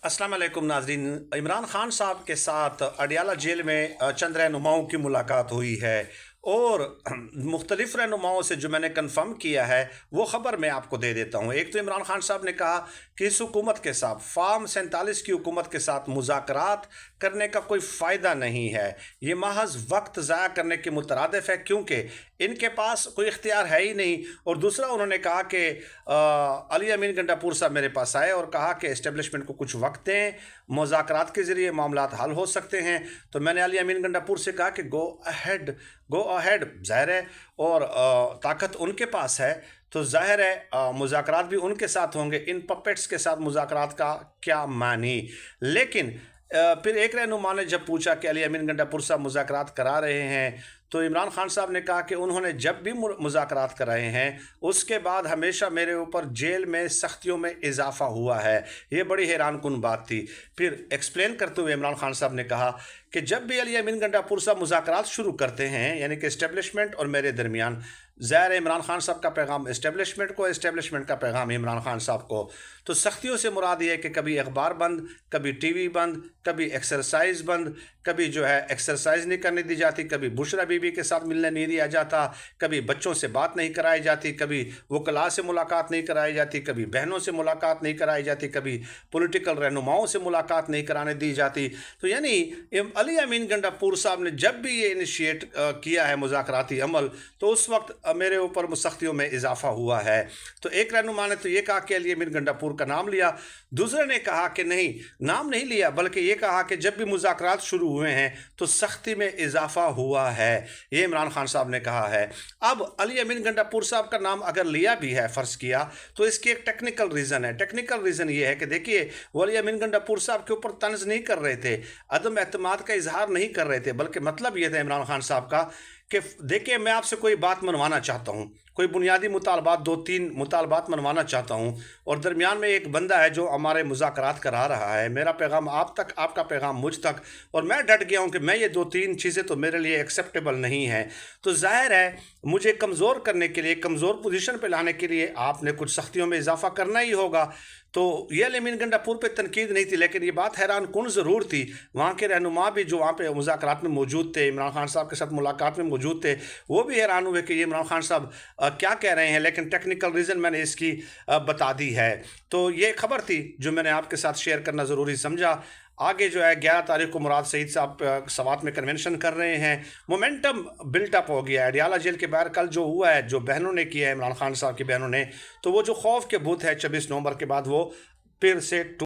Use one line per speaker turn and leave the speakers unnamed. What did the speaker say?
अस्सलाम वालेकुम नाजरीन। इमरान खान साहब के साथ अडियाला जेल में चंद रहनुमाओं की मुलाकात हुई है और मुख्तलिफ रहनुमाओं से जो मैंने कन्फर्म किया है वो ख़बर मैं आपको दे देता हूँ। एक तो इमरान खान साहब ने कहा कि इस हुकूमत के साथ फार्म 47 की हुकूमत के साथ मुज़ाकरात करने का कोई फ़ायदा नहीं है, ये महज वक्त ज़ाया करने के मुतरादिफ है क्योंकि इनके पास कोई इख्तियार है ही नहीं। और दूसरा उन्होंने कहा कि अली अमीन गंडापुर साहब मेरे पास आए और कहा कि इस्टेब्लिशमेंट को कुछ वक्त दें, मुज़ाकरात के ज़रिए मामलात हल हो सकते हैं। तो मैंने अली अमीन गंडापुर से कहा कि गो अहेड ज़ाहिर है, और ताकत उनके पास है तो ज़ाहिर है मुज़ाकरात भी उनके साथ होंगे। इन पपेट्स के साथ मुज़ाकरात का क्या मानी। लेकिन फिर एक रहनुमा ने जब पूछा कि अली अमीन गंडापुर साहब मुज़ाकरात करा रहे हैं तो इमरान खान साहब ने कहा कि उन्होंने जब भी मुज़ाकरात कराए हैं उसके बाद हमेशा मेरे ऊपर जेल में सख्तियों में इजाफ़ा हुआ है। ये बड़ी हैरान कुन बात थी। फिर एक्सप्लेन करते हुए इमरान खान साहब ने कहा कि जब भी अली अमीन गंडापुर साहब मुज़ाकरात शुरू करते हैं यानी कि इस्टेब्लिशमेंट और मेरे दरमियान, ज़ाहिर इमरान खान साहब का पैगाम इस्टेब्लिशमेंट को, इस्टेब्लिशमेंट का पैगाम इमरान खान साहब को। तो सख्तियों से मुराद ये है कि कभी अखबार बंद, कभी टीवी बंद, कभी एक्सरसाइज बंद, कभी जो है एक्सरसाइज नहीं करने दी जाती, कभी बुशरा बीबी के साथ मिलने नहीं दिया जाता, कभी बच्चों से बात नहीं कराई जाती, कभी वकला से मुलाकात नहीं कराई जाती, कभी बहनों से मुलाकात नहीं कराई जाती, कभी पॉलिटिकल रहनुमाओं से मुलाकात नहीं कराने दी जाती। तो यानी अली अमीन गंडापुर साहब ने जब भी ये इनिशिएट किया है मुज़ाकराती अमल तो उस वक्त मेरे ऊपर सख्तियों में इजाफा हुआ है। तो एक रहनुमा ने तो ये कहा कि अली अमीन गंडापुर का नाम लिया, दूसरे ने कहा कि नहीं, नाम नहीं लिया बल्कि ये कहा कि जब भी मुज़ाकरात शुरू हुए हैं तो सख्ती में इजाफा हुआ है, ये इमरान खान साहब ने कहा है। अब अली अमीन गंडापुर साहब का नाम अगर लिया भी है, फ़र्ज़ किया, तो इसकी एक टेक्निकल रीज़न है। टेक्निकल रीज़न ये है कि देखिए वो अली अमीन गंडापुर साहब के ऊपर तंज नहीं कर रहे थे, अदम एतमाद का इजहार नहीं कर रहे थे, बल्कि मतलब ये था इमरान खान साहब का कि देखिए मैं आपसे कोई बात मनवाना चाहता हूँ, कोई बुनियादी मुतालबात, 2-3 मुतालबात मनवाना चाहता हूँ, और दरमियान में एक बंदा है जो हमारे मुज़ाकरात करा रहा है, मेरा पैगाम आप तक, आपका पैगाम मुझ तक, और मैं डट गया हूँ कि मैं ये 2-3 चीज़ें तो मेरे लिए एक्सेप्टेबल नहीं है। तो ज़ाहिर है मुझे कमज़ोर करने के लिए, कमज़ोर पोजीशन पे लाने के लिए आपने कुछ सख्तियों में इजाफा करना ही होगा। तो ये अली अमीन गंडापुर पे तनकीद नहीं थी, लेकिन ये बात हैरान कुन ज़रूर थी। वहाँ के रहनुमा भी जो वहाँ पे मुज़ाकरात में मौजूद थे, इमरान खान साहब के साथ मुलाकात में मौजूद थे, वो भी हैरान हुए कि ये इमरान खान साहब क्या कह रहे हैं, लेकिन टेक्निकल रीज़न मैंने इसकी बता दी है। तो ये खबर थी जो मैंने आपके साथ शेयर करना ज़रूरी समझा। आगे जो है 11 तारीख को मुराद सईद साहब सवात में कन्वेंशन कर रहे हैं, मोमेंटम बिल्टअप हो गया है। अडियाला जेल के बाहर कल जो हुआ है, जो बहनों ने किया है, इमरान खान साहब की बहनों ने, तो वो जो खौफ के भूत है 26 नवंबर के बाद वो फिर से